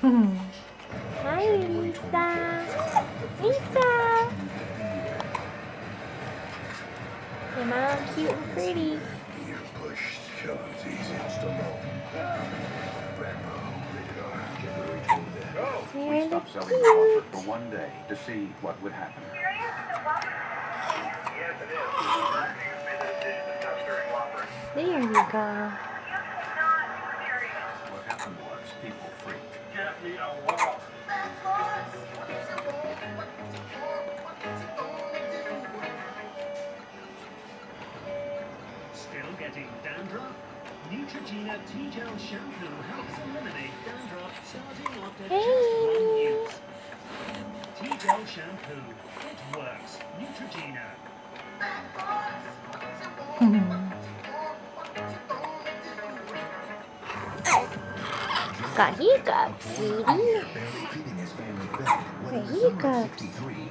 Hi, Lisa. Lisa. Your mom, cute and pretty. Gear pushed, shoved, easy. We They're stopped selling the cute. offer for one day to see what would happen. There you go. What happened was people freaked. Get me a walk. Still getting dandruff? Neutrogena T-Gel Shampoo helps eliminate dandruff starting after just one use. T-Gel Shampoo. It works. Neutrogena. Got hiccups, sweetie. Barely feeding his family back when Got in the summer of hiccups. 63.